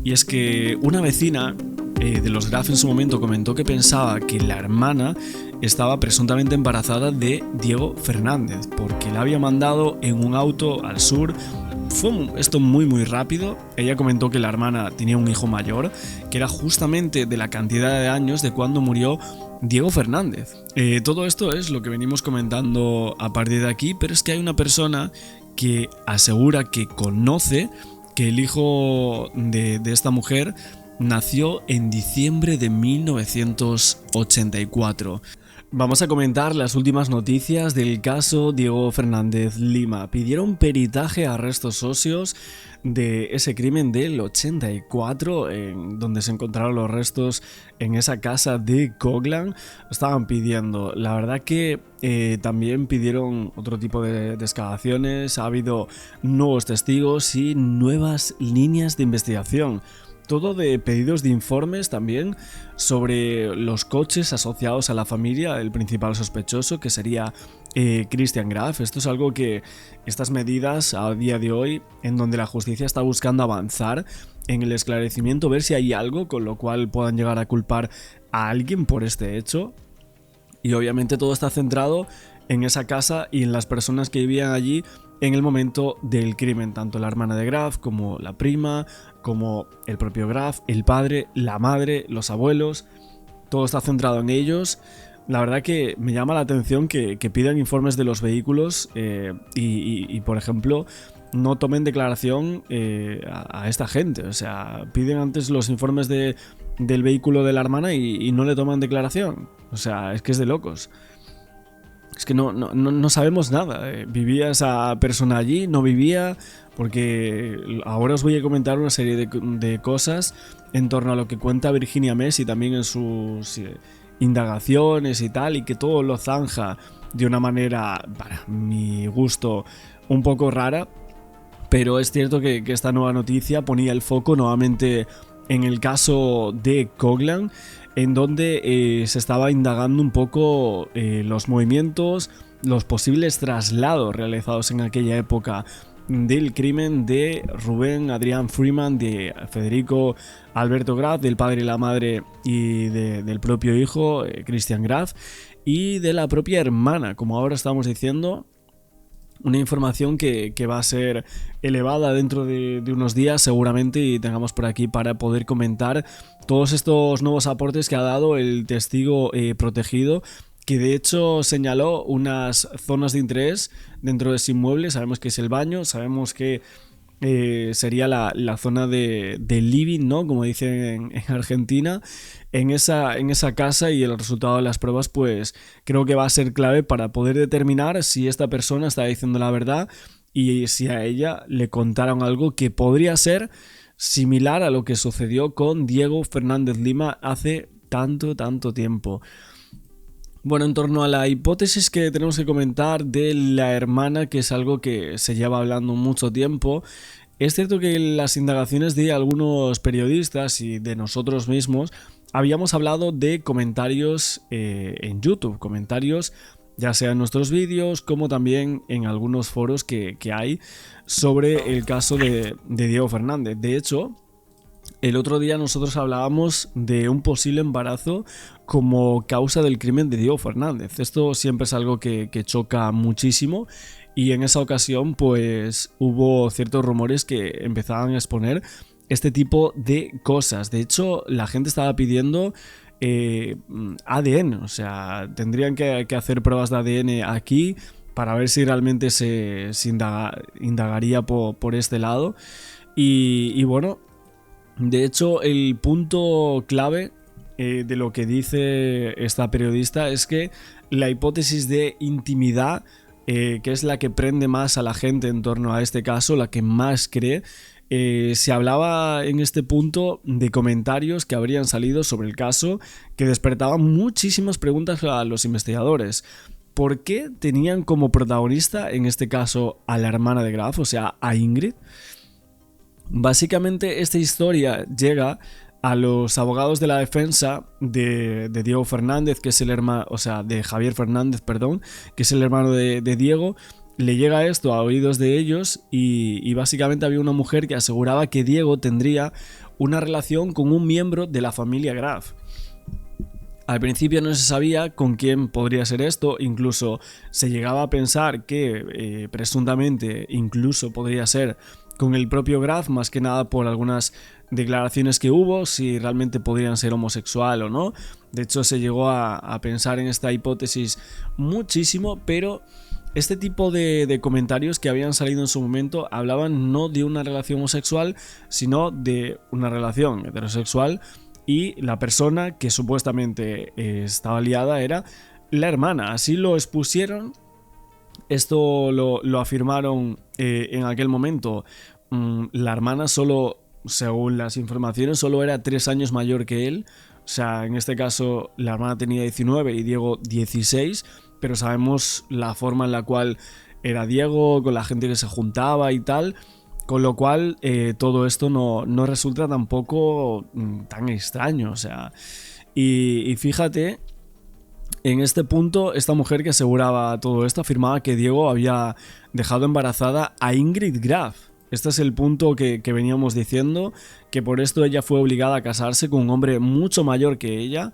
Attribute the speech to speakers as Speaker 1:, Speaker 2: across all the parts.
Speaker 1: Y es que una vecina de los Graf en su momento comentó que pensaba que la hermana estaba presuntamente embarazada de Diego Fernández, porque la había mandado en un auto al sur. Fue esto muy rápido. Ella comentó que la hermana tenía un hijo mayor, que era justamente de la cantidad de años de cuando murió Diego Fernández. Todo esto es lo que venimos comentando a partir de aquí, pero es que hay una persona que asegura que conoce que el hijo de esta mujer nació en diciembre de 1984. Vamos a comentar las últimas noticias del caso Diego Fernández Lima. Pidieron peritaje a restos óseos de ese crimen del 84, en donde se encontraron los restos en esa casa de Coglan. Estaban pidiendo. La verdad que también pidieron otro tipo de excavaciones. Ha habido nuevos testigos y nuevas líneas de investigación. Todo de pedidos de informes también sobre los coches asociados a la familia, el principal sospechoso, que sería Christian Graf. Esto es algo que estas medidas a día de hoy, en donde la justicia está buscando avanzar en el esclarecimiento, ver si hay algo con lo cual puedan llegar a culpar a alguien por este hecho. Y obviamente todo está centrado en esa casa y en las personas que vivían allí en el momento del crimen, tanto la hermana de Graf como la prima, como el propio Graf, el padre, la madre, los abuelos. Todo está centrado en ellos. La verdad que me llama la atención que pidan informes de los vehículos y por ejemplo, no tomen declaración a esta gente. O sea, piden antes los informes del vehículo de la hermana y no le toman declaración. O sea, es que es de locos. Es que no sabemos nada. ¿Vivía esa persona allí? ¿No vivía? Porque ahora os voy a comentar una serie de cosas en torno a lo que cuenta Virginia Messi también en sus indagaciones y tal, y que todo lo zanja de una manera, para mi gusto, un poco rara. Pero es cierto que esta nueva noticia ponía el foco nuevamente en el caso de Coglan, en donde se estaba indagando un poco los movimientos, los posibles traslados realizados en aquella época del crimen de Rubén Adrián Freeman, de Federico Alberto Graf, del padre y la madre y del propio hijo, Christian Graf, y de la propia hermana, como ahora estamos diciendo. Una información que va a ser elevada dentro de unos días seguramente, y tengamos por aquí para poder comentar todos estos nuevos aportes que ha dado el testigo protegido, que de hecho señaló unas zonas de interés dentro de ese inmueble. Sabemos que es el baño, sabemos que sería la zona de living, ¿no? Como dicen en Argentina, en esa casa, y el resultado de las pruebas pues creo que va a ser clave para poder determinar si esta persona está diciendo la verdad y si a ella le contaron algo que podría ser similar a lo que sucedió con Diego Fernández Lima hace tanto tiempo. Bueno, en torno a la hipótesis que tenemos que comentar de la hermana, que es algo que se lleva hablando mucho tiempo, es cierto que las indagaciones de algunos periodistas y de nosotros mismos habíamos hablado de comentarios en YouTube, comentarios ya sea en nuestros vídeos como también en algunos foros que hay sobre el caso de Diego Fernández. De hecho, el otro día nosotros hablábamos de un posible embarazo como causa del crimen de Diego Fernández. Esto siempre es algo que choca muchísimo, y en esa ocasión pues hubo ciertos rumores que empezaban a exponer este tipo de cosas. De hecho, la gente estaba pidiendo ADN, o sea, tendrían que hacer pruebas de ADN aquí para ver si realmente se indagaría por este lado. Y bueno, de hecho, el punto clave de lo que dice esta periodista es que la hipótesis de intimidad, que es la que prende más a la gente en torno a este caso, la que más cree, se hablaba en este punto de comentarios que habrían salido sobre el caso que despertaban muchísimas preguntas a los investigadores. ¿Por qué tenían como protagonista en este caso a la hermana de Graf, o sea, a Ingrid? Básicamente esta historia llega a los abogados de la defensa de Diego Fernández, que es el hermano, o sea, de Javier Fernández, perdón, que es el hermano de Diego. Le llega esto a oídos de ellos y básicamente había una mujer que aseguraba que Diego tendría una relación con un miembro de la familia Graf. Al principio no se sabía con quién podría ser esto, incluso se llegaba a pensar que presuntamente incluso podría ser con el propio Graf, más que nada por algunas declaraciones que hubo, si realmente podrían ser homosexual o no. De hecho se llegó a pensar en esta hipótesis muchísimo, pero este tipo de comentarios que habían salido en su momento hablaban no de una relación homosexual, sino de una relación heterosexual, y la persona que supuestamente estaba liada era la hermana. Así lo expusieron. Esto lo afirmaron en aquel momento. La hermana solo, según las informaciones, solo era 3 años mayor que él. O sea, en este caso la hermana tenía 19 y Diego 16, pero sabemos la forma en la cual era Diego, con la gente que se juntaba y tal. Con lo cual, todo esto no resulta tampoco tan extraño, o sea. Y fíjate, en este punto, esta mujer que aseguraba todo esto afirmaba que Diego había dejado embarazada a Ingrid Graf. Este es el punto que veníamos diciendo, que por esto ella fue obligada a casarse con un hombre mucho mayor que ella,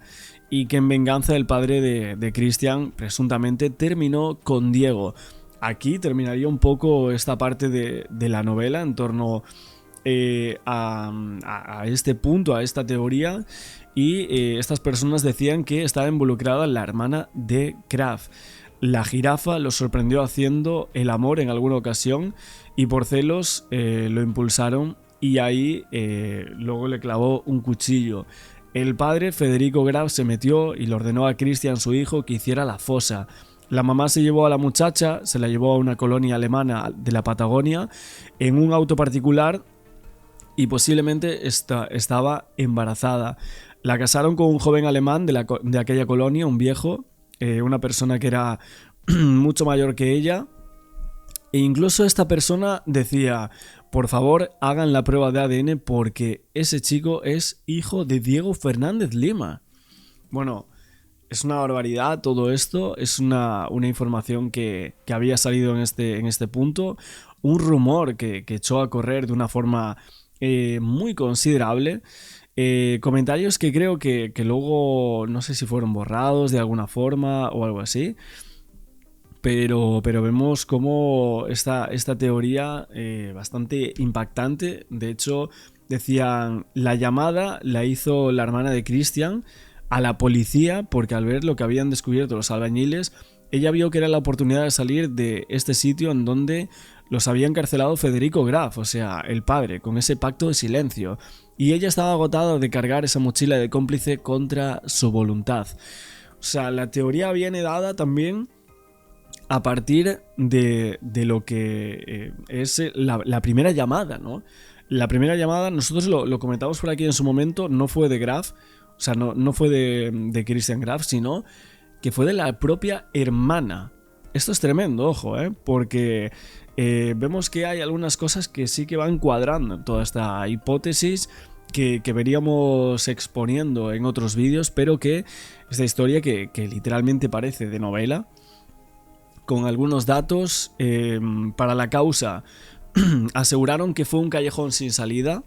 Speaker 1: y que en venganza el padre de Christian presuntamente terminó con Diego. Aquí terminaría un poco esta parte de la novela en torno a este punto, a esta teoría, y estas personas decían que estaba involucrada la hermana de Graf. La jirafa lo sorprendió haciendo el amor en alguna ocasión y por celos lo impulsaron, y ahí luego le clavó un cuchillo. El padre, Federico Graf, se metió y le ordenó a Christian, su hijo, que hiciera la fosa. La mamá se llevó a la muchacha, se la llevó a una colonia alemana de la Patagonia en un auto particular, y posiblemente estaba embarazada. La casaron con un joven alemán de aquella colonia, un viejo, una persona que era mucho mayor que ella, e incluso esta persona decía: por favor, hagan la prueba de ADN porque ese chico es hijo de Diego Fernández Lima. Bueno, es una barbaridad todo esto, es una información que había salido en este punto, un rumor que echó a correr de una forma muy considerable, comentarios que creo que luego no sé si fueron borrados de alguna forma o algo así, pero vemos cómo esta teoría bastante impactante. De hecho, decían, la llamada la hizo la hermana de Christian a la policía porque al ver lo que habían descubierto los albañiles, ella vio que era la oportunidad de salir de este sitio en donde los había encarcelado Federico Graf, o sea, el padre, con ese pacto de silencio, y ella estaba agotada de cargar esa mochila de cómplice contra su voluntad. O sea, la teoría viene dada también a partir de lo que es la primera llamada, ¿no? La primera llamada, nosotros lo comentamos por aquí en su momento, no fue de Graf, o sea, no fue de Christian Graf, sino que fue de la propia hermana. Esto es tremendo, ojo, porque vemos que hay algunas cosas que sí que van cuadrando en toda esta hipótesis que veríamos exponiendo en otros vídeos, pero que esta historia que literalmente parece de novela, con algunos datos para la causa. Aseguraron que fue un callejón sin salida,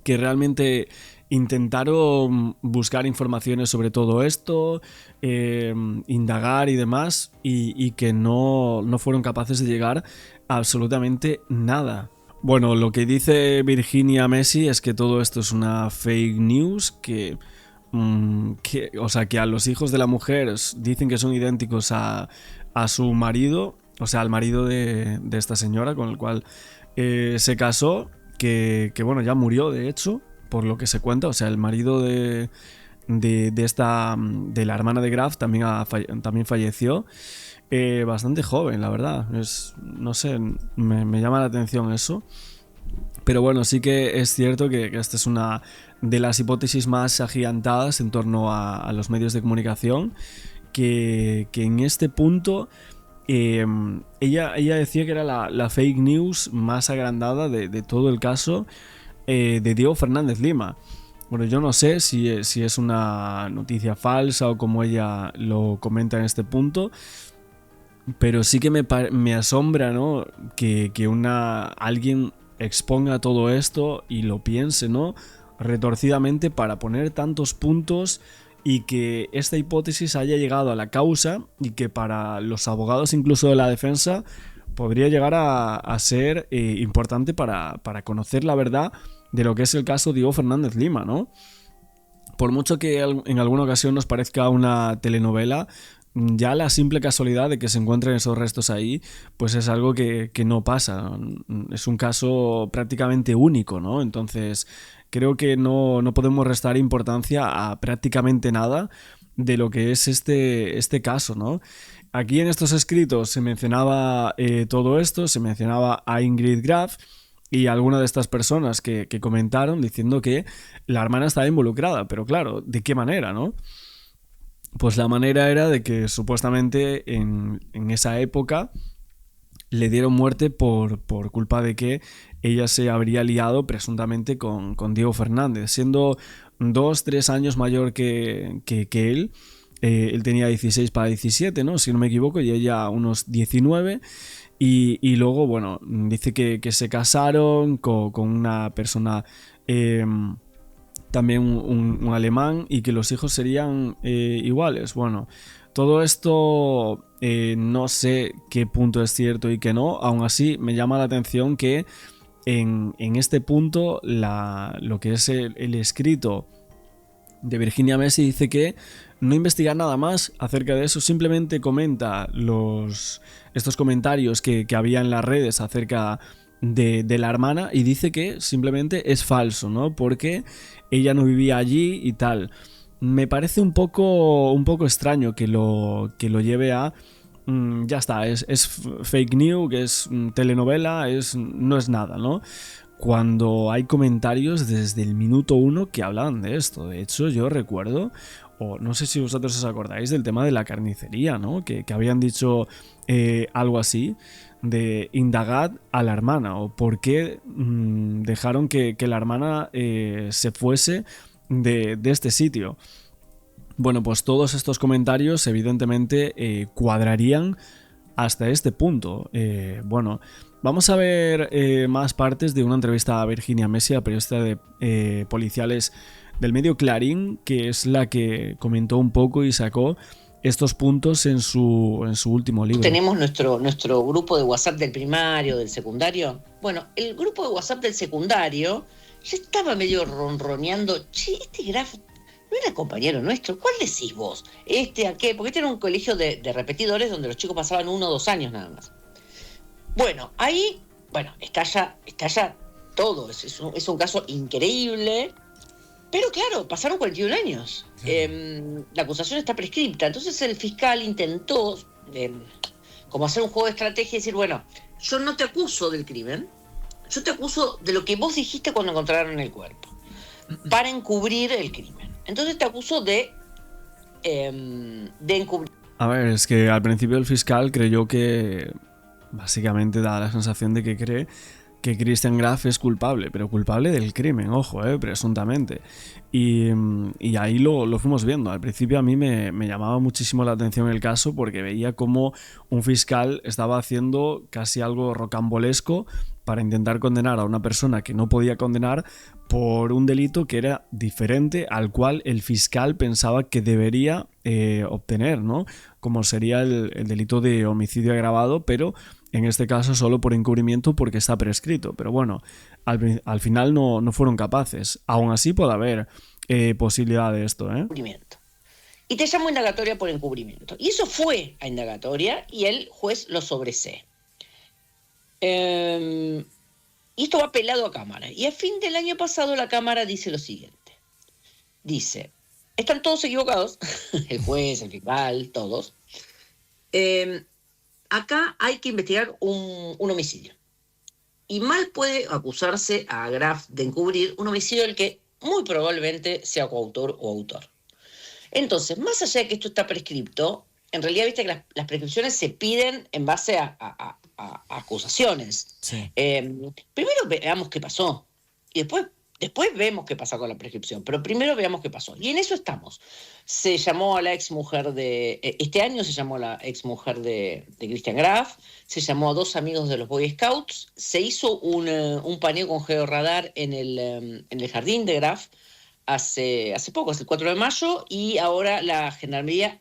Speaker 1: que realmente intentaron buscar informaciones sobre todo esto, indagar y demás, y que no fueron capaces de llegar a absolutamente nada. Bueno, lo que dice Virginia Messi es que todo esto es una fake news, o sea, que a los hijos de la mujer dicen que son idénticos a su marido, o sea, al marido de esta señora con el cual se casó, que bueno, ya murió de hecho, por lo que se cuenta. O sea, el marido de la hermana de Graf también falleció bastante joven, la verdad. No sé, me llama la atención eso. Pero bueno, sí que es cierto que esta es una de las hipótesis más agigantadas en torno a los medios de comunicación, que en este punto ella decía que era la fake news más agrandada de todo el caso de Diego Fernández Lima. Bueno, yo no sé si es una noticia falsa o como ella lo comenta en este punto, pero sí que me asombra, ¿no? que alguien exponga todo esto y lo piense, ¿no? retorcidamente para poner tantos puntos y que esta hipótesis haya llegado a la causa y que para los abogados incluso de la defensa podría llegar a ser importante para conocer la verdad de lo que es el caso Diego Fernández Lima, ¿no? Por mucho que en alguna ocasión nos parezca una telenovela, ya la simple casualidad de que se encuentren esos restos ahí, pues es algo que no pasa. Es un caso prácticamente único, ¿no? Entonces, creo que no podemos restar importancia a prácticamente nada de lo que es este caso, ¿no? Aquí en estos escritos se mencionaba todo esto, se mencionaba a Ingrid Graf y alguna de estas personas que comentaron diciendo que la hermana estaba involucrada, pero claro, ¿de qué manera, no? Pues la manera era de que supuestamente en esa época le dieron muerte por culpa de que ella se habría liado presuntamente con Diego Fernández, siendo 2-3 años mayor que él. Él tenía 16 para 17, ¿no? Si no me equivoco, y ella unos 19. Y luego, bueno, dice que se casaron con una persona, también un alemán, y que los hijos serían iguales. Bueno, todo esto no sé qué punto es cierto y qué no. Aún así, me llama la atención que en este punto lo que es el escrito de Virginia Messi dice que no investiga nada más acerca de eso, simplemente comenta estos comentarios que había en las redes acerca de la hermana y dice que simplemente es falso, ¿no? Porque ella no vivía allí y tal. Me parece un poco extraño que lo lleve a... ya está, es fake news, que es telenovela, no es nada, ¿no? Cuando hay comentarios desde el minuto 1 que hablan de esto. De hecho, yo recuerdo, o no sé si vosotros os acordáis del tema de la carnicería, ¿no? Que habían dicho algo así de indagad a la hermana, o por qué dejaron que la hermana se fuese de este sitio. Bueno, pues todos estos comentarios evidentemente cuadrarían hasta este punto. Bueno, vamos a ver más partes de una entrevista a Virginia Messi, la periodista de policiales del medio Clarín, que es la que comentó un poco y sacó estos puntos en su último libro.
Speaker 2: Tenemos nuestro grupo de WhatsApp del primario, del secundario. Bueno, el grupo de WhatsApp del secundario ya estaba medio ronroneando. Che, este Graf no era compañero nuestro. ¿Cuál decís vos? ¿A qué? Porque este era un colegio de repetidores donde los chicos pasaban 1 o 2 años nada más. Bueno, ahí, estalla todo. Es un caso increíble. Pero claro, pasaron 41 años. La acusación está prescripta. Entonces el fiscal intentó como hacer un juego de estrategia y decir, bueno, yo no te acuso del crimen, yo te acuso de lo que vos dijiste cuando encontraron el cuerpo, para encubrir el crimen. Entonces te acuso de encubrir.
Speaker 1: A ver, es que al principio el fiscal creyó que básicamente da la sensación de que cree que Christian Graf es culpable, pero culpable del crimen, ojo, presuntamente. Y ahí lo fuimos viendo. Al principio a mí me llamaba muchísimo la atención el caso porque veía cómo un fiscal estaba haciendo casi algo rocambolesco para intentar condenar a una persona que no podía condenar por un delito que era diferente al cual el fiscal pensaba que debería obtener, ¿no? Como sería el delito de homicidio agravado, pero en este caso solo por encubrimiento porque está prescrito. Pero bueno, al final no fueron capaces. Aún así puede haber posibilidad de esto, ¿eh?
Speaker 2: Y te llamo indagatoria por encubrimiento. Y eso fue a indagatoria y el juez lo sobresee. Y esto va apelado a Cámara. Y a fin del año pasado la Cámara dice lo siguiente. Dice, están todos equivocados, el juez, el fiscal, todos. Acá hay que investigar un homicidio. Y mal puede acusarse a Graf de encubrir un homicidio del que muy probablemente sea coautor o autor. Entonces, más allá de que esto está prescripto, en realidad viste que las prescripciones se piden en base a acusaciones.
Speaker 1: Sí.
Speaker 2: Primero veamos qué pasó. Y después Después vemos qué pasa con la prescripción, pero primero veamos qué pasó. Y en eso estamos. Se llamó a la exmujer este año se llamó a la exmujer de Christian Graf, se llamó a 2 amigos de los Boy Scouts, se hizo un paneo con georradar en el jardín de Graf hace poco, hace el 4 de mayo, y ahora la Gendarmería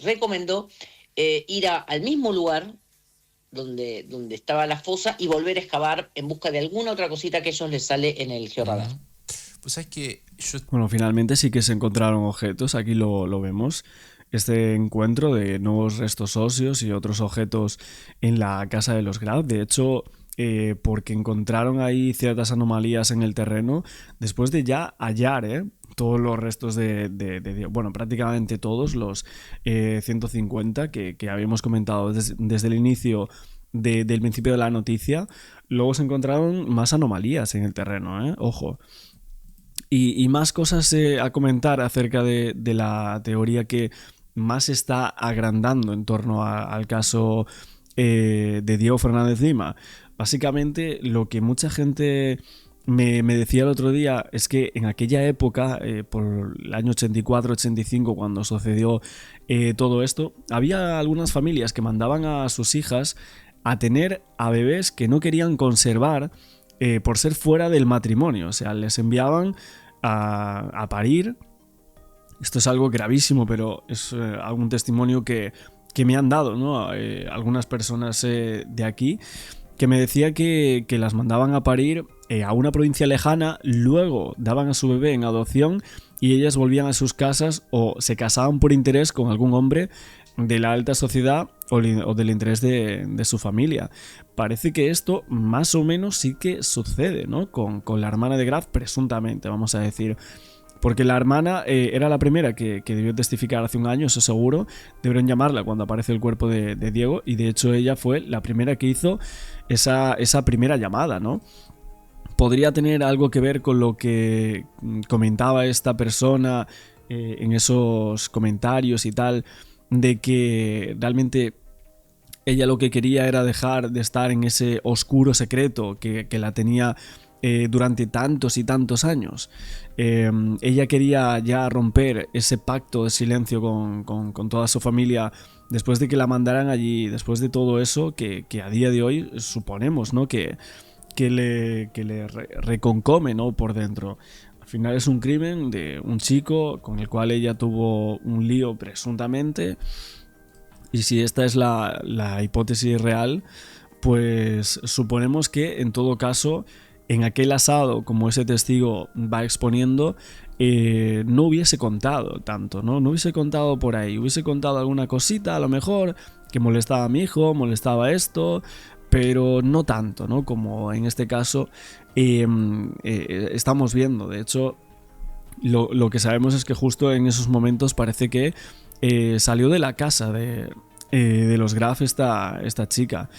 Speaker 2: recomendó ir al mismo lugar donde estaba la fosa y volver a excavar en busca de alguna otra cosita que a ellos les sale en el georradar.
Speaker 3: Pues sabes que
Speaker 1: Bueno, finalmente sí que se encontraron objetos, aquí lo vemos. Este encuentro de nuevos restos óseos y otros objetos en la casa de los Graf. De hecho, porque encontraron ahí ciertas anomalías en el terreno, después de ya hallar todos los restos bueno, prácticamente todos los 150 que habíamos comentado desde el inicio del principio de la noticia. Luego se encontraron más anomalías en el terreno, ojo. Y más cosas a comentar acerca de la teoría que más se está agrandando en torno al caso de Diego Fernández Lima. Básicamente, lo que mucha gente me decía el otro día es que en aquella época, por el año 84-85, cuando sucedió todo esto, había algunas familias que mandaban a sus hijas a tener a bebés que no querían conservar por ser fuera del matrimonio. O sea, les enviaban a parir. Esto es algo gravísimo, pero es algún testimonio que me han dado, ¿no? Algunas personas de aquí, que me decía que las mandaban a parir a una provincia lejana, luego daban a su bebé en adopción y ellas volvían a sus casas o se casaban por interés con algún hombre de la alta sociedad o del interés de su familia. Parece que esto más o menos sí que sucede, ¿no? Con la hermana de Graf, presuntamente, vamos a decir. Porque la hermana era la primera que debió testificar hace un año, eso seguro. Deberían llamarla cuando aparece el cuerpo de Diego. Y de hecho ella fue la primera que hizo esa primera llamada, ¿no? Podría tener algo que ver con lo que comentaba esta persona en esos comentarios y tal, de que realmente ella lo que quería era dejar de estar en ese oscuro secreto que la tenía durante tantos y tantos años. Ella quería ya romper ese pacto de silencio con toda su familia después de que la mandaran allí, después de todo eso que a día de hoy suponemos, ¿no? que le reconcome, ¿no? Por dentro. Al final es un crimen de un chico con el cual ella tuvo un lío presuntamente, y si esta es la hipótesis real, pues suponemos que en todo caso en aquel asado, como ese testigo va exponiendo, no hubiese contado tanto, ¿no? No hubiese contado por ahí, hubiese contado alguna cosita a lo mejor que molestaba a mi hijo, molestaba esto, pero no tanto, ¿no? Como en este caso estamos viendo. De hecho, lo que sabemos es que justo en esos momentos parece que salió de la casa de los Graf esta chica.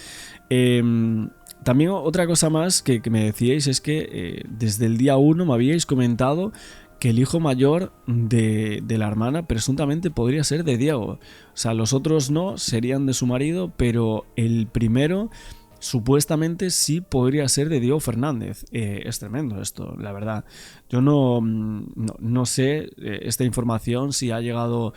Speaker 1: También otra cosa más que me decíais es que desde el día 1 me habíais comentado que el hijo mayor de la hermana presuntamente podría ser de Diego. O sea, los otros no, serían de su marido, pero el primero supuestamente sí podría ser de Diego Fernández. Es tremendo esto, la verdad. Yo no sé esta información si ha llegado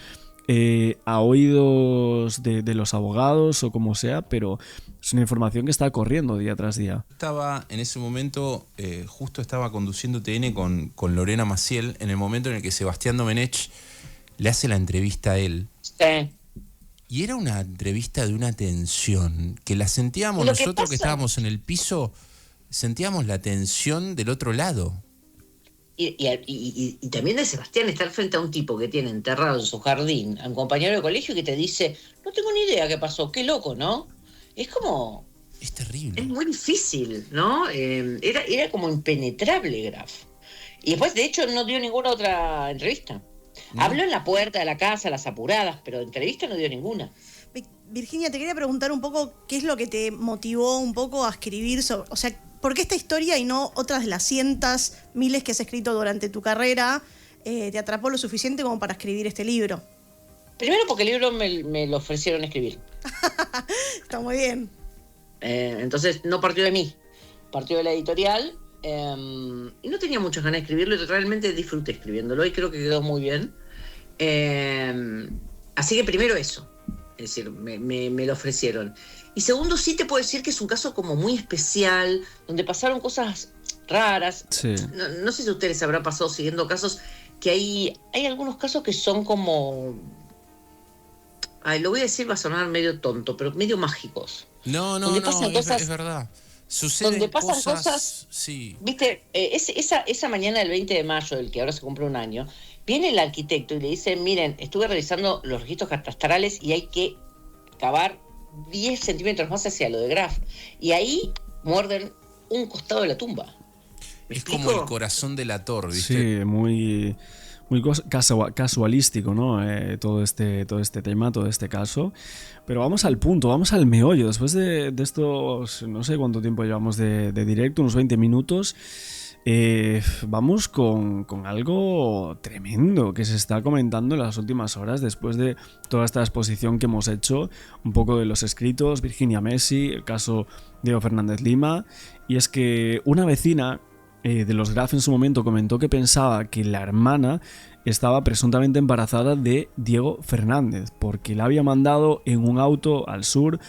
Speaker 1: a oídos de los abogados o como sea, pero es una información que está corriendo día tras día.
Speaker 3: Estaba en ese momento, justo estaba conduciendo TN con Lorena Maciel, en el momento en el que Sebastián Domenech le hace la entrevista a él.
Speaker 2: Sí.
Speaker 3: Y era una entrevista de una tensión, que la sentíamos nosotros que estábamos en el piso, sentíamos la tensión del otro lado.
Speaker 2: Y también de Sebastián estar frente a un tipo que tiene enterrado en su jardín a un compañero de colegio que te dice, no tengo ni idea qué pasó, qué loco, ¿no? Es como...
Speaker 3: Es terrible.
Speaker 2: Es muy difícil, ¿no? Era como impenetrable Graf. Y después, de hecho, no dio ninguna otra entrevista. ¿No? Habló en la puerta de la casa, a las apuradas, pero de entrevista no dio ninguna.
Speaker 4: Virginia, te quería preguntar un poco qué es lo que te motivó un poco a escribir sobre... O sea, ¿por qué esta historia y no otras de las cientos, miles que has escrito durante tu carrera te atrapó lo suficiente como para escribir este libro?
Speaker 2: Primero porque el libro me lo ofrecieron escribir.
Speaker 4: Está muy bien.
Speaker 2: Entonces no partió de mí, partió de la editorial. y no tenía muchas ganas de escribirlo y realmente disfruté escribiéndolo y creo que quedó muy bien. Así que primero eso, es decir, me lo ofrecieron. Y segundo, sí te puedo decir que es un caso como muy especial, donde pasaron cosas raras.
Speaker 1: Sí.
Speaker 2: No sé si a ustedes les habrá pasado siguiendo casos, que hay algunos casos que son como... Ay, lo voy a decir, va a sonar medio tonto, pero medio mágicos.
Speaker 3: No,
Speaker 2: Donde pasan cosas,
Speaker 3: es verdad. Suceden
Speaker 2: donde pasan cosas,
Speaker 3: sí.
Speaker 2: viste, esa mañana del 20 de mayo, del que ahora se cumple un año, viene el arquitecto y le dice, miren, estuve revisando los registros catastrales y hay que cavar 10 centímetros más hacia lo de Graf. Y ahí muerden un costado de la tumba.
Speaker 3: Es como el corazón delator, ¿viste?
Speaker 1: Sí, muy casualístico, ¿no? Todo este tema, todo este caso. Pero vamos al punto, vamos al meollo. Después de estos, no sé cuánto tiempo llevamos de directo, unos 20 minutos, vamos con algo tremendo que se está comentando en las últimas horas después de toda esta exposición que hemos hecho, un poco de los escritos, Virginia Messi, el caso Diego Fernández Lima, y es que una vecina de los Graf en su momento comentó que pensaba que la hermana estaba presuntamente embarazada de Diego Fernández porque la había mandado en un auto al sur.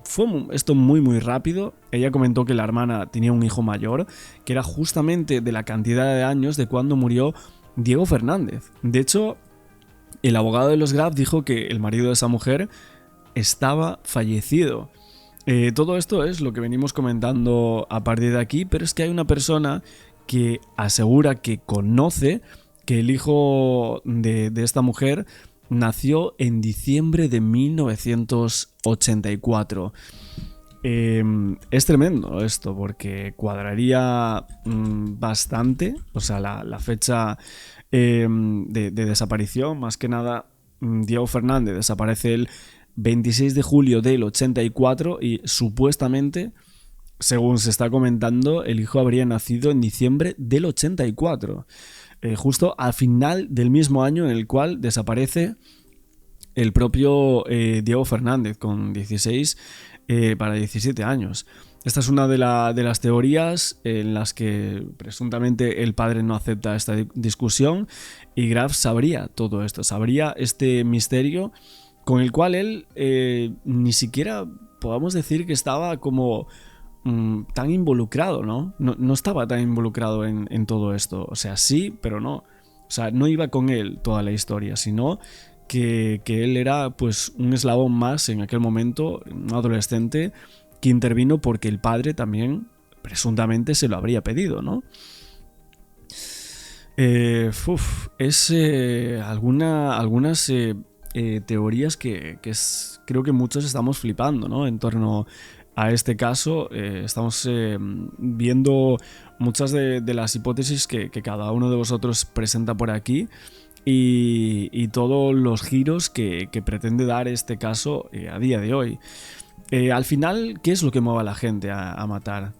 Speaker 1: Fue esto muy rápido. Ella comentó que la hermana tenía un hijo mayor que era justamente de la cantidad de años de cuando murió Diego Fernández. De hecho, el abogado de los Graf dijo que el marido de esa mujer estaba fallecido. Todo esto es lo que venimos comentando a partir de aquí, pero es que hay una persona que asegura que conoce que el hijo de esta mujer nació en diciembre de 1984. Es tremendo esto porque cuadraría bastante, o sea, la fecha de desaparición. Más que nada, Diego Fernández desaparece el 26 de julio del 84 y supuestamente, según se está comentando, el hijo habría nacido en diciembre del 84, justo al final del mismo año en el cual desaparece el propio Diego Fernández con 16 para 17 años. Esta es una de las teorías en las que presuntamente el padre no acepta esta discusión y Graf sabría todo esto, sabría este misterio con el cual él ni siquiera podamos decir que estaba como tan involucrado, ¿no? No estaba tan involucrado en todo esto. O sea, sí, pero no. O sea, no iba con él toda la historia, sino que él era pues un eslabón más en aquel momento, un adolescente que intervino porque el padre también presuntamente se lo habría pedido, ¿no? Algunas teorías que creo que muchos estamos flipando, ¿no? En torno a este caso, estamos viendo muchas de las hipótesis que cada uno de vosotros presenta por aquí y todos los giros que pretende dar este caso a día de hoy. Al final, ¿qué es lo que mueve a la gente a matar?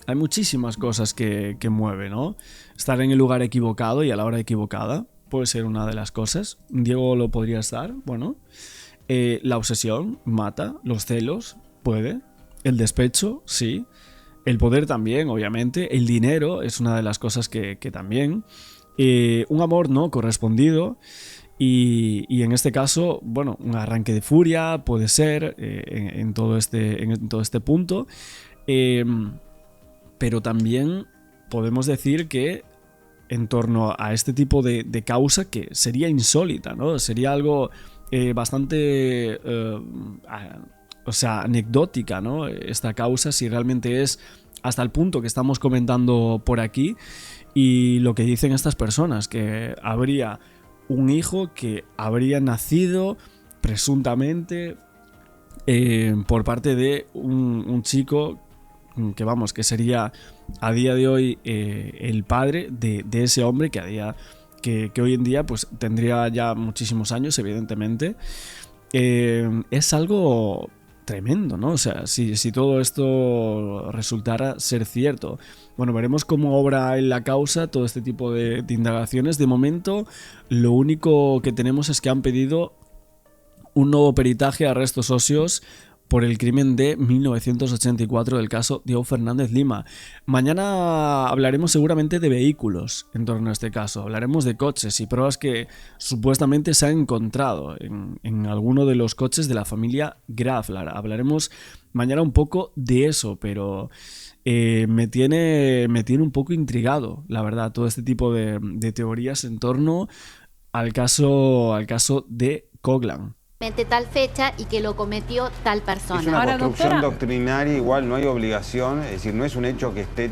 Speaker 1: Hay muchísimas cosas que mueven, ¿no? Estar en el lugar equivocado y a la hora equivocada puede ser una de las cosas. Diego lo podría estar, bueno. La obsesión mata, los celos, puede. El despecho, sí. El poder también, obviamente. El dinero es una de las cosas que también. Un amor no correspondido. Y en este caso, bueno, un arranque de furia puede ser en todo este punto. Pero también podemos decir que en torno a este tipo de causa que sería insólita, ¿no? Sería algo bastante anecdótica, ¿no? Esta causa, si realmente es hasta el punto que estamos comentando por aquí, y lo que dicen estas personas, que habría un hijo que habría nacido presuntamente por parte de un chico que sería a día de hoy el padre de ese hombre que hoy en día pues tendría ya muchísimos años, evidentemente. Es algo tremendo, ¿no? O sea, si todo esto resultara ser cierto. Bueno, veremos cómo obra en la causa todo este tipo de indagaciones. De momento, lo único que tenemos es que han pedido un nuevo peritaje a restos óseos por el crimen de 1984 del caso Diego Fernández Lima. Mañana hablaremos seguramente de vehículos en torno a este caso. Hablaremos de coches y pruebas que supuestamente se han encontrado en alguno de los coches de la familia Graf. Hablaremos mañana un poco de eso, pero me tiene un poco intrigado, la verdad, todo este tipo de teorías en torno al caso de Coglan.
Speaker 5: Tal fecha y que lo cometió tal persona.
Speaker 6: Es una
Speaker 7: Ahora,
Speaker 6: construcción
Speaker 7: doctora,
Speaker 6: doctrinaria, igual no hay obligación, es decir, no es un hecho que esté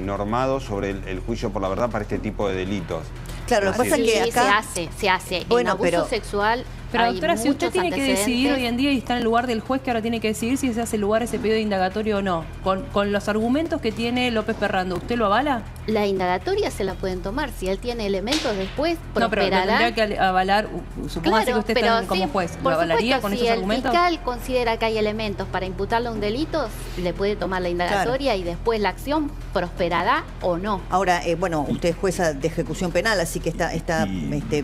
Speaker 6: normado sobre el juicio por la verdad para este tipo de delitos.
Speaker 4: Claro, lo que pasa es que acá...
Speaker 5: se hace.
Speaker 4: Bueno,
Speaker 5: en abuso
Speaker 4: pero-
Speaker 5: sexual
Speaker 7: Pero
Speaker 5: hay
Speaker 7: doctora, si usted
Speaker 5: muchos
Speaker 7: tiene que decidir
Speaker 5: antecedentes.
Speaker 7: hoy en día y está en el lugar del juez que ahora tiene que decidir si se hace lugar ese pedido de indagatorio o no, con los argumentos que tiene López Perrando, ¿usted lo avala?
Speaker 5: La indagatoria se la pueden tomar. Si él tiene elementos después,
Speaker 7: No, pero lo
Speaker 5: prosperará.
Speaker 7: tendría que avalar, supongamos que usted está como
Speaker 5: sí,
Speaker 7: juez,
Speaker 5: por
Speaker 7: ¿lo avalaría
Speaker 5: supuesto,
Speaker 7: con
Speaker 5: si
Speaker 7: esos
Speaker 5: el
Speaker 7: argumentos?
Speaker 5: fiscal considera que hay elementos para imputarle un delito, le puede tomar la indagatoria y después la acción prosperará o no.
Speaker 8: Ahora, bueno, usted es jueza de ejecución penal, así que está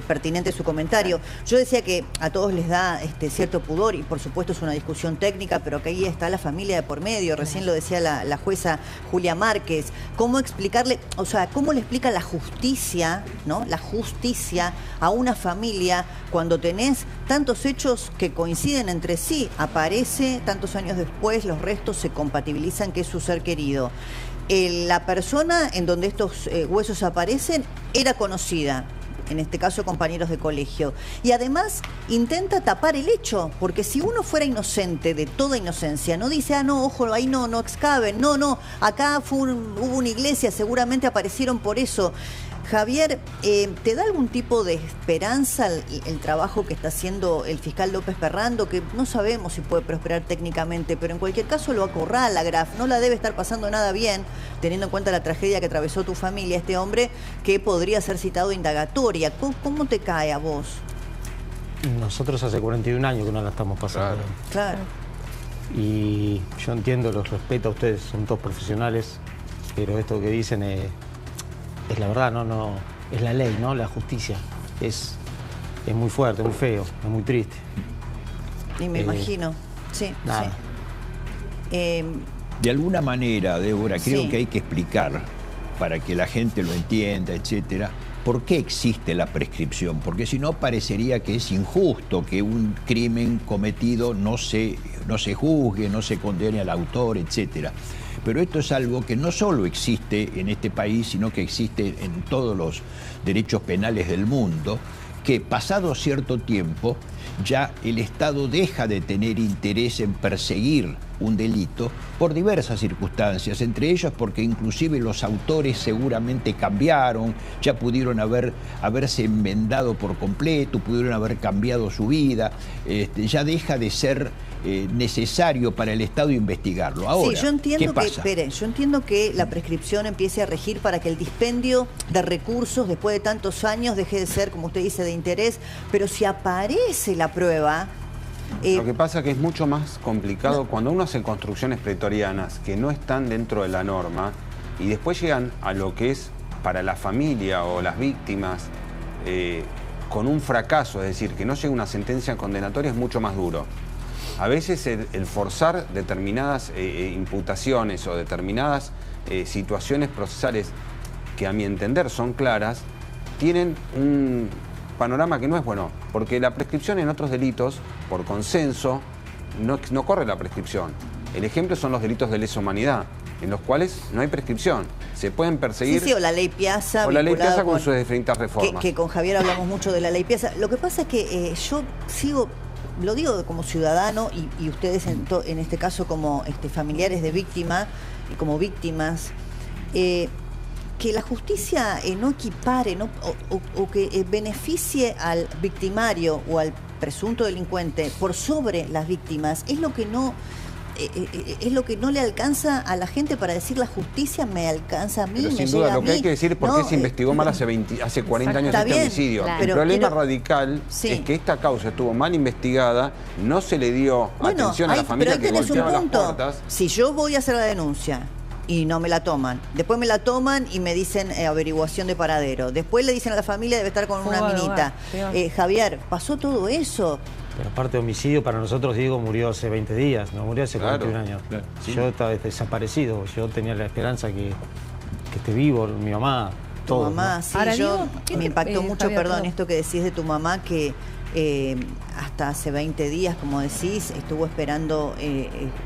Speaker 8: pertinente su comentario. Yo decía que a todos les da cierto pudor y por supuesto es una discusión técnica, pero que ahí está la familia de por medio. Recién lo decía la jueza Julia Márquez. ¿Cómo explicarle, o sea, cómo le explica la justicia, ¿no? La justicia a una familia cuando tenés tantos hechos que coinciden entre sí? Aparece tantos años después, los restos se compatibilizan, que es su ser querido. La persona en donde estos huesos aparecen era conocida, en este caso compañeros de colegio, y además intenta tapar el hecho, porque si uno fuera inocente de toda inocencia, no dice, no, ojo, ahí no excaven, no, acá hubo una iglesia, seguramente aparecieron por eso. Javier, ¿te da algún tipo de esperanza el trabajo que está haciendo el fiscal López Perrando, que no sabemos si puede prosperar técnicamente, pero en cualquier caso lo acorrala Graf, no la debe estar pasando nada bien, teniendo en cuenta la tragedia que atravesó tu familia, este hombre que podría ser citado a indagatoria? ¿Cómo te cae a vos?
Speaker 9: Nosotros hace 41 años que no la estamos pasando.
Speaker 8: Claro.
Speaker 9: Y yo entiendo, los respeto a ustedes, son todos profesionales, pero esto que dicen es la verdad, no es la ley, ¿no? La justicia. Es muy fuerte, muy feo, es muy triste.
Speaker 8: Y me imagino, sí.
Speaker 9: Nada.
Speaker 8: Sí.
Speaker 10: De alguna manera, Débora, creo
Speaker 8: Sí.
Speaker 10: que hay que explicar, para que la gente lo entienda, etcétera, por qué existe la prescripción. Porque si no, parecería que es injusto que un crimen cometido no se juzgue, no se condene al autor, etcétera. Pero esto es algo que no solo existe en este país, sino que existe en todos los derechos penales del mundo, que pasado cierto tiempo ya el Estado deja de tener interés en perseguir un delito por diversas circunstancias, entre ellas porque inclusive los autores seguramente cambiaron, ya pudieron haberse enmendado por completo, pudieron haber cambiado su vida, ya deja de ser necesario para el Estado investigarlo. Ahora,
Speaker 8: sí, yo entiendo
Speaker 10: ¿qué pasa?
Speaker 8: yo entiendo que la prescripción empiece a regir para que el dispendio de recursos después de tantos años deje de ser, como usted dice, de interés, pero si aparece la prueba...
Speaker 6: Lo que pasa es que es mucho más complicado cuando uno hace construcciones pretorianas que no están dentro de la norma y después llegan a lo que es para la familia o las víctimas con un fracaso, es decir, que no llegue una sentencia condenatoria, es mucho más duro. A veces el forzar determinadas imputaciones o determinadas situaciones procesales que a mi entender son claras, tienen un panorama que no es bueno, porque la prescripción en otros delitos, por consenso, no corre la prescripción. El ejemplo son los delitos de lesa humanidad, en los cuales no hay prescripción. Se pueden perseguir...
Speaker 8: Sí, o la ley Piazza.
Speaker 6: O la ley
Speaker 8: vinculada
Speaker 6: Piazza con sus diferentes reformas.
Speaker 8: Que con Javier hablamos mucho de la ley Piazza. Lo que pasa es que yo sigo... Lo digo como ciudadano y ustedes en este caso como familiares de víctima y como víctimas, que la justicia no equipare o que beneficie al victimario o al presunto delincuente por sobre las víctimas es lo que no le alcanza a la gente para decir la justicia me alcanza a mí,
Speaker 6: Pero
Speaker 8: me
Speaker 6: sin
Speaker 8: llega
Speaker 6: duda,
Speaker 8: a
Speaker 6: lo
Speaker 8: mí.
Speaker 6: que hay que decir es por qué se investigó mal hace 40 años
Speaker 8: Está
Speaker 6: este
Speaker 8: bien,
Speaker 6: homicidio.
Speaker 5: claro.
Speaker 6: El
Speaker 8: Pero
Speaker 6: problema
Speaker 8: quiero-
Speaker 6: radical
Speaker 8: Sí.
Speaker 6: es que esta causa estuvo mal investigada, no se le dio
Speaker 8: Bueno,
Speaker 6: atención a la
Speaker 8: pero
Speaker 6: familia
Speaker 8: ahí
Speaker 6: que
Speaker 8: tenés un
Speaker 6: golpeaba las
Speaker 8: punto.
Speaker 6: puertas.
Speaker 8: Si yo voy a hacer la denuncia y no me la toman. Después me la toman y me dicen averiguación de paradero. Después le dicen a la familia debe estar con una minita. Javier, ¿pasó todo eso?
Speaker 9: Pero aparte de homicidio, para nosotros Diego murió hace 20 días, no murió hace 41 años.
Speaker 6: Claro, sí.
Speaker 9: Yo estaba desaparecido, yo tenía la esperanza que esté vivo, mi mamá,
Speaker 8: Tu
Speaker 9: todo.
Speaker 8: mamá,
Speaker 9: ¿no?
Speaker 8: sí,
Speaker 7: Ahora,
Speaker 8: yo
Speaker 7: Diego,
Speaker 8: me impactó mucho,
Speaker 7: Javier,
Speaker 8: perdón,
Speaker 7: perdón.
Speaker 8: esto que decís de tu mamá, que hasta hace 20 días, como decís, estuvo esperando,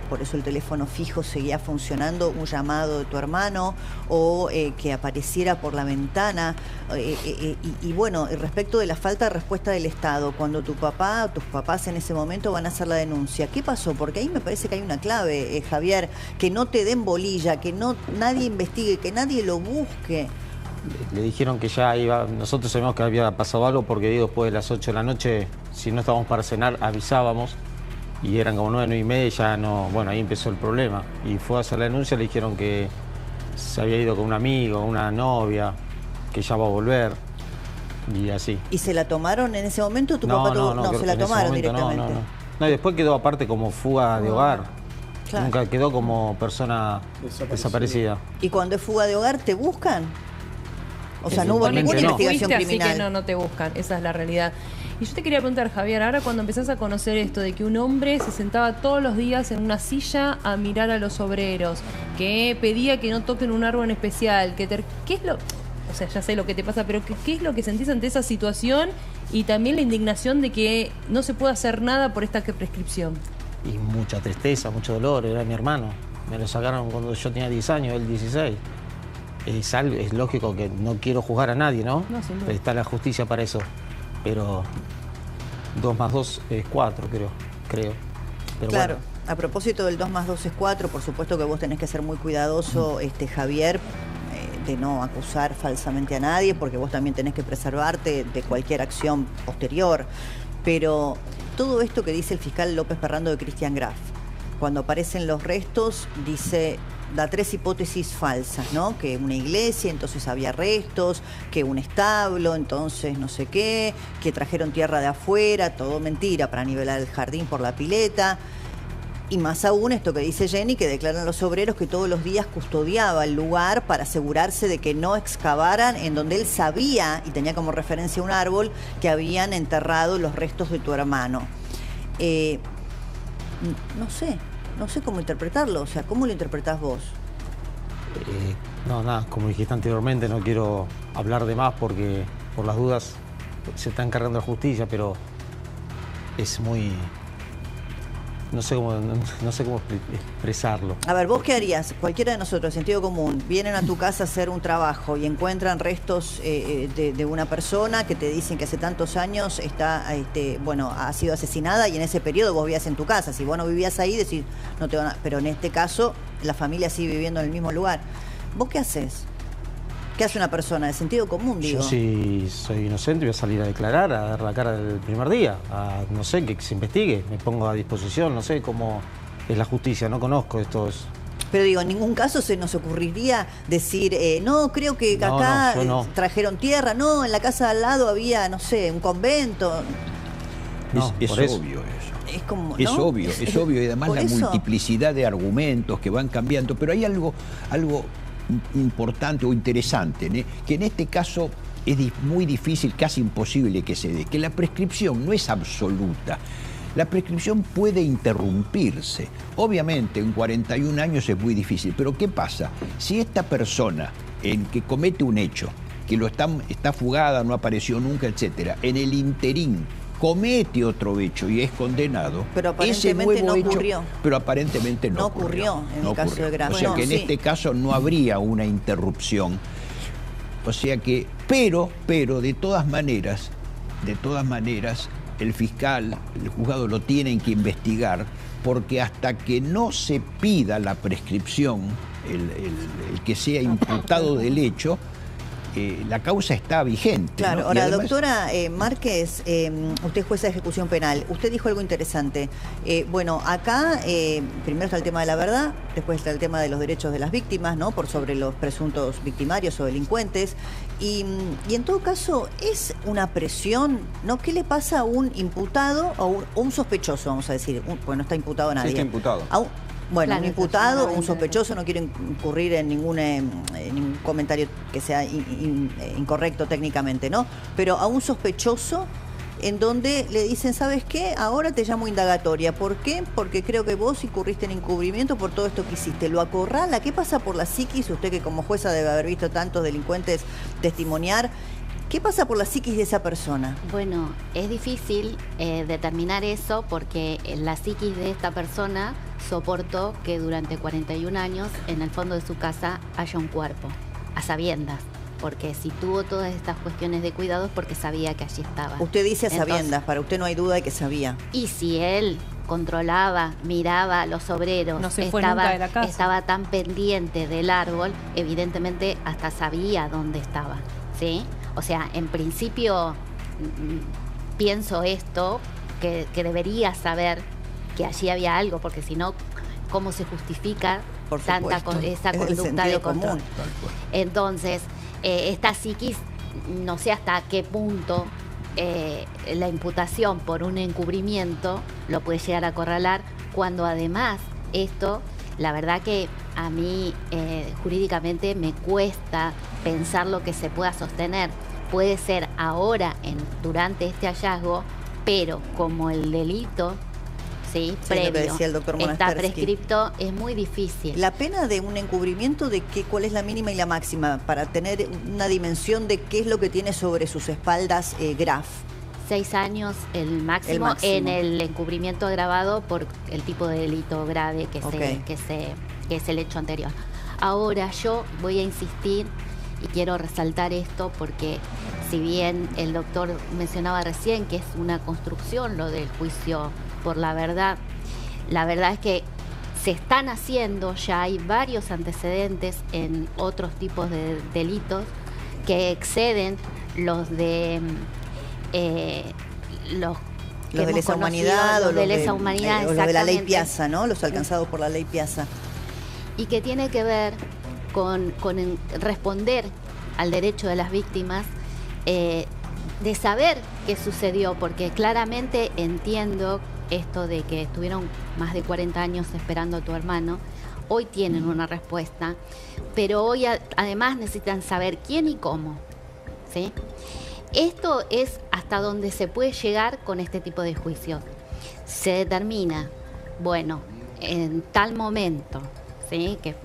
Speaker 8: por eso el teléfono fijo seguía funcionando, un llamado de tu hermano o que apareciera por la ventana. Y bueno, respecto de la falta de respuesta del Estado, cuando tu papá o tus papás en ese momento van a hacer la denuncia, ¿qué pasó? Porque ahí me parece que hay una clave, Javier, que no te den bolilla, que no nadie investigue, que nadie lo busque.
Speaker 9: Le dijeron que ya iba, nosotros sabíamos que había pasado algo porque Diego después de las 8 de la noche, si no estábamos para cenar, avisábamos y eran como 9, 9 y media y ya no, bueno, ahí empezó el problema. Y fue a hacer la denuncia, le dijeron que se había ido con un amigo, una novia, que ya va a volver y así.
Speaker 8: ¿Y se la tomaron en ese momento? ¿Tu papá no se la
Speaker 9: en ese
Speaker 8: tomaron
Speaker 9: momento
Speaker 8: directamente?
Speaker 9: No, y después quedó aparte como fuga de hogar.
Speaker 8: Claro.
Speaker 9: Nunca quedó como persona desaparecida.
Speaker 8: ¿Y cuando es fuga de hogar te buscan? O sea,
Speaker 9: Se
Speaker 8: no hubo
Speaker 9: supone
Speaker 8: ninguna
Speaker 9: que no.
Speaker 8: investigación
Speaker 7: Fuiste,
Speaker 8: criminal.
Speaker 7: así que no te buscan, esa es la realidad. Y yo te quería preguntar, Javier, ahora cuando empezás a conocer esto de que un hombre se sentaba todos los días en una silla a mirar a los obreros, que pedía que no toquen un árbol en especial, ¿qué es lo...? O sea, ya sé lo que te pasa, pero ¿qué es lo que sentís ante esa situación? Y también la indignación de que no se puede hacer nada por esta prescripción.
Speaker 9: Y mucha tristeza, mucho dolor, era mi hermano. Me lo sacaron cuando yo tenía 10 años, él 16. Es lógico que no quiero juzgar a nadie, ¿no?
Speaker 7: No, sin duda.
Speaker 9: Está la justicia para eso. Pero 2 más 2 es 4, creo. Pero
Speaker 8: Claro,
Speaker 9: bueno.
Speaker 8: a propósito del 2 más 2 es 4, por supuesto que vos tenés que ser muy cuidadoso, Javier, de no acusar falsamente a nadie, porque vos también tenés que preservarte de cualquier acción posterior. Pero todo esto que dice el fiscal López Perrando de Cristian Graf, cuando aparecen los restos, da 3 hipótesis falsas, ¿no? Que una iglesia, entonces había restos, que un establo, entonces no sé qué, que trajeron tierra de afuera, todo mentira, para nivelar el jardín por la pileta. Y más aún esto que dice Jenny, que declaran los obreros que todos los días custodiaba el lugar para asegurarse de que no excavaran en donde él sabía, y tenía como referencia un árbol, que habían enterrado los restos de tu hermano. No sé cómo interpretarlo, o sea, ¿cómo lo interpretás vos?
Speaker 9: No, nada, como dijiste anteriormente, no quiero hablar de más porque por las dudas se está encargando la justicia, pero es muy... No sé cómo expresarlo.
Speaker 8: A ver, ¿vos qué harías? Cualquiera de nosotros, sentido común, vienen a tu casa a hacer un trabajo y encuentran restos de una persona que te dicen que hace tantos años ha sido asesinada y en ese periodo vos vivías en tu casa. Si vos no vivías ahí, decís, no te van a... Pero en este caso, la familia sigue viviendo en el mismo lugar. ¿Vos qué haces? ¿Qué hace una persona de sentido común, digo?
Speaker 9: Yo si soy inocente voy a salir a declarar, a dar la cara del primer día, no sé, que se investigue, me pongo a disposición, no sé cómo es la justicia, no conozco estos...
Speaker 8: Pero digo, en ningún caso se nos ocurriría decir, no, creo que acá trajeron tierra, no, en la casa de al lado había, no sé, un convento.
Speaker 10: Es obvio eso.
Speaker 8: Es como,
Speaker 10: es
Speaker 8: ¿no?
Speaker 10: obvio, es obvio, y además la multiplicidad de argumentos que van cambiando, pero hay algo importante o interesante, ¿eh? Que en este caso es muy difícil, casi imposible que se dé, que la prescripción no es absoluta. La prescripción puede interrumpirse. Obviamente en 41 años es muy difícil, pero ¿qué pasa? Si esta persona en que comete un hecho, que está fugada, no apareció nunca, etcétera, en el interín comete otro hecho y es condenado,
Speaker 8: pero aparentemente no ocurrió.
Speaker 10: Pero aparentemente no
Speaker 8: ocurrió en el caso de Graf.
Speaker 10: O sea que en este caso no habría una interrupción. O sea que, pero de todas maneras, el fiscal, el juzgado lo tienen que investigar, porque hasta que no se pida la prescripción, el que sea imputado del hecho, la causa está vigente.
Speaker 8: Claro,
Speaker 10: ¿no?
Speaker 8: ahora,
Speaker 10: además,
Speaker 8: doctora Márquez, usted es jueza de ejecución penal. Usted dijo algo interesante. Bueno, acá primero está el tema de la verdad, después está el tema de los derechos de las víctimas, ¿no? Por sobre los presuntos victimarios o delincuentes. Y en todo caso, es una presión, ¿no? ¿Qué le pasa a un imputado o un sospechoso, vamos a decir? Porque no está imputado nadie.
Speaker 6: Sí, está imputado.
Speaker 8: Bueno,
Speaker 5: Claro,
Speaker 8: un imputado o un
Speaker 5: exactamente.
Speaker 8: sospechoso, no quiero incurrir en ningún comentario que sea incorrecto técnicamente, ¿no? Pero a un sospechoso en donde le dicen, ¿sabes qué? Ahora te llamo indagatoria. ¿Por qué? Porque creo que vos incurriste en encubrimiento por todo esto que hiciste. Lo acorrala. ¿Qué pasa por la psiquis? Usted que como jueza debe haber visto tantos delincuentes testimoniar. ¿Qué pasa por la psiquis de esa persona?
Speaker 5: Bueno, es difícil determinar eso porque la psiquis de esta persona soportó que durante 41 años en el fondo de su casa haya un cuerpo, a sabiendas. Porque si tuvo todas estas cuestiones de cuidados porque sabía que allí estaba.
Speaker 8: Usted dice a
Speaker 5: Entonces,
Speaker 8: sabiendas, para usted no hay duda de que sabía.
Speaker 5: y si él controlaba, miraba a los obreros,
Speaker 7: No se fue nunca de la casa.
Speaker 5: estaba tan pendiente del árbol, evidentemente hasta sabía dónde estaba, ¿sí? O sea, en principio pienso esto, que debería saber que allí había algo, porque si no, ¿cómo se justifica
Speaker 8: Por
Speaker 5: tanta
Speaker 8: supuesto.
Speaker 5: esa
Speaker 8: Es el
Speaker 5: conducta
Speaker 8: sentido
Speaker 5: de control?
Speaker 8: común.
Speaker 10: Tal cual.
Speaker 5: Entonces, esta psiquis, no sé hasta qué punto la imputación por un encubrimiento lo puede llegar a acorralar, cuando además esto, la verdad que a mí jurídicamente me cuesta pensar lo que se pueda sostener. Puede ser ahora, durante este hallazgo, pero como el delito, ¿sí?
Speaker 8: Sí, lo que
Speaker 5: previo,
Speaker 8: decía el doctor
Speaker 5: está
Speaker 8: Monastersky.
Speaker 5: prescripto, es muy difícil.
Speaker 8: La pena de un encubrimiento, ¿cuál es la mínima y la máxima? Para tener una dimensión de qué es lo que tiene sobre sus espaldas Graf.
Speaker 5: 6 años el máximo, en el encubrimiento agravado por el tipo de delito grave que es el hecho anterior. Ahora yo voy a insistir y quiero resaltar esto porque si bien el doctor mencionaba recién que es una construcción lo del juicio por la verdad es que se están haciendo, ya hay varios antecedentes en otros tipos de delitos que exceden los de los
Speaker 8: de lesa humanidad
Speaker 5: los de lesa humanidad,
Speaker 8: o los de la ley
Speaker 5: exactamente.
Speaker 8: Piazza, ¿no? Los alcanzados por la ley Piazza.
Speaker 5: Y que tiene que ver con responder al derecho de las víctimas, de saber qué sucedió, porque claramente entiendo esto de que estuvieron más de 40 años esperando a tu hermano. Hoy tienen una respuesta, pero hoy además necesitan saber quién y cómo, ¿sí? Esto es hasta donde se puede llegar con este tipo de juicios. Se determina, bueno, en tal momento, ¿sí? Que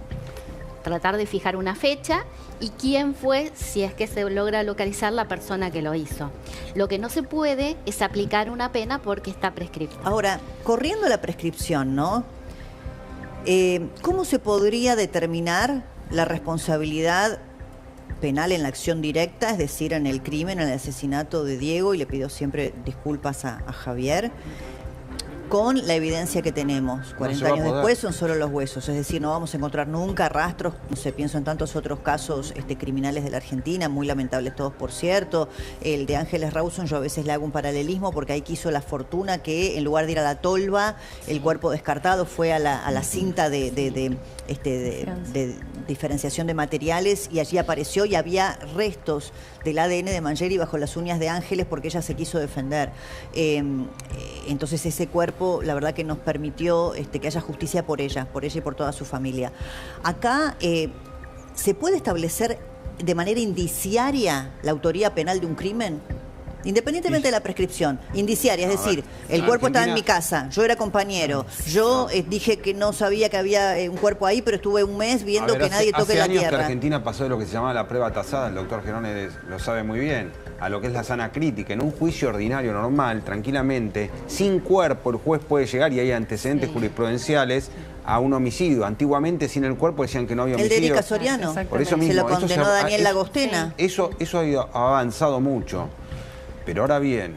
Speaker 5: tratar de fijar una fecha y quién fue, si es que se logra localizar la persona que lo hizo. Lo que no se puede es aplicar una pena porque está prescripta.
Speaker 8: Ahora, corriendo la prescripción, ¿no? ¿Cómo se podría determinar la responsabilidad penal en la acción directa, es decir, en el crimen, en el asesinato de Diego, y le pido siempre disculpas a Javier, con la evidencia que tenemos? 40 años después son solo los huesos, es decir, no vamos a encontrar nunca rastros, no sé, pienso en tantos otros casos criminales de la Argentina, muy lamentables todos, por cierto. El de Ángeles Rawson, yo a veces le hago un paralelismo porque ahí quiso la fortuna que en lugar de ir a la tolva, el cuerpo descartado fue a la cinta de diferenciación de materiales, y allí apareció y había restos del ADN de Mangieri bajo las uñas de Ángeles porque ella se quiso defender. Entonces ese cuerpo, la verdad que nos permitió que haya justicia por ella y por toda su familia. Acá ¿se puede establecer de manera indiciaria la autoría penal de un crimen? Independientemente de la prescripción, indiciaria, es decir, el cuerpo estaba en mi casa, yo era compañero, yo dije que no sabía que había un cuerpo ahí, pero estuve un mes viendo que nadie toque la
Speaker 6: Hace años
Speaker 8: tierra.
Speaker 6: que Argentina pasó de lo que se llamaba la prueba tasada, el doctor Gerone lo sabe muy bien, a lo que es la sana crítica. En un juicio ordinario, normal, tranquilamente, sin cuerpo, el juez puede llegar, y hay antecedentes jurisprudenciales, a un homicidio. Antiguamente, sin el cuerpo, decían que no había homicidio.
Speaker 8: El de Erika Soriano,
Speaker 6: por eso mismo,
Speaker 8: se lo condenó Daniel Lagostena.
Speaker 6: Eso ha avanzado mucho. Pero ahora bien,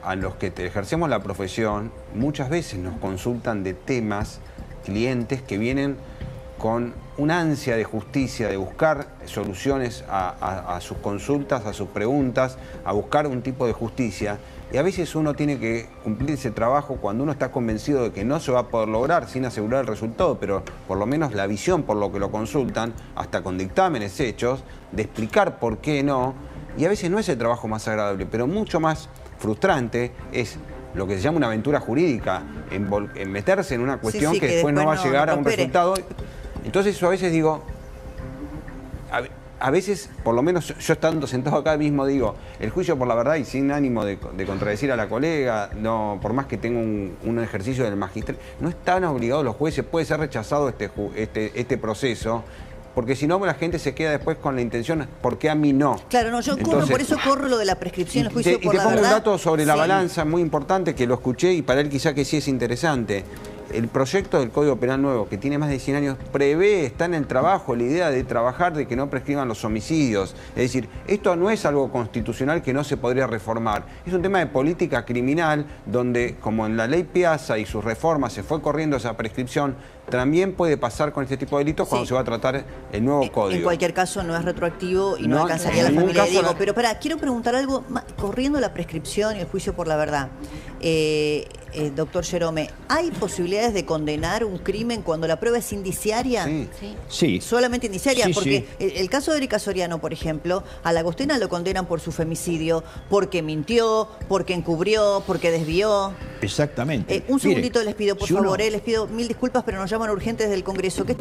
Speaker 6: a los que ejercemos la profesión, muchas veces nos consultan de temas, clientes que vienen con una ansia de justicia, de buscar soluciones a sus consultas, a sus preguntas, a buscar un tipo de justicia. Y a veces uno tiene que cumplir ese trabajo cuando uno está convencido de que no se va a poder lograr sin asegurar el resultado, pero por lo menos la visión por lo que lo consultan, hasta con dictámenes hechos, de explicar por qué no. Y a veces no es el trabajo más agradable, pero mucho más frustrante es lo que se llama una aventura jurídica, en meterse en una cuestión
Speaker 8: sí,
Speaker 6: que después no va a llegar a un
Speaker 8: prospere.
Speaker 6: resultado. Entonces yo a veces digo, a veces, por lo menos yo estando sentado acá mismo, digo, el juicio por la verdad, y sin ánimo de contradecir a la colega, no, por más que tenga un ejercicio del magistrado, no están obligados los jueces, puede ser rechazado este proceso, porque si no la gente se queda después con la intención, ¿por qué a mí no?
Speaker 8: Claro, no, yo corro, por eso corro lo de la prescripción, el juicio por la verdad.
Speaker 6: Y te pongo un dato sobre la
Speaker 8: Sí.
Speaker 6: balanza muy importante que lo escuché y para él quizá que sí es interesante. El proyecto del Código Penal nuevo, que tiene más de 100 años, prevé, está en el trabajo, la idea de trabajar de que no prescriban los homicidios. Es decir, esto no es algo constitucional que no se podría reformar. Es un tema de política criminal donde, como en la ley Piazza y sus reformas se fue corriendo esa prescripción, también puede pasar con este tipo de delitos cuando se va a tratar el nuevo código.
Speaker 8: En cualquier caso no es retroactivo y no
Speaker 6: No,
Speaker 8: alcanzaría
Speaker 6: en
Speaker 8: a la
Speaker 6: ningún
Speaker 8: familia de
Speaker 6: caso
Speaker 8: Diego.
Speaker 6: la-
Speaker 8: Pero quiero preguntar algo, corriendo la prescripción y el juicio por la verdad. Doctor Jerome, ¿hay posibilidades de condenar un crimen cuando la prueba es indiciaria?
Speaker 6: Sí.
Speaker 10: Sí.
Speaker 8: Solamente indiciaria,
Speaker 10: Sí,
Speaker 8: porque
Speaker 10: sí.
Speaker 8: el caso de Erika Soriano, por ejemplo, a la Agostina lo condenan por su femicidio, porque mintió, porque encubrió, porque desvió.
Speaker 10: Exactamente.
Speaker 8: Un
Speaker 10: Mire,
Speaker 8: segundito les pido, por
Speaker 10: si uno-
Speaker 8: favor, les pido mil disculpas, pero nos llaman urgentes del Congreso. ¿Qué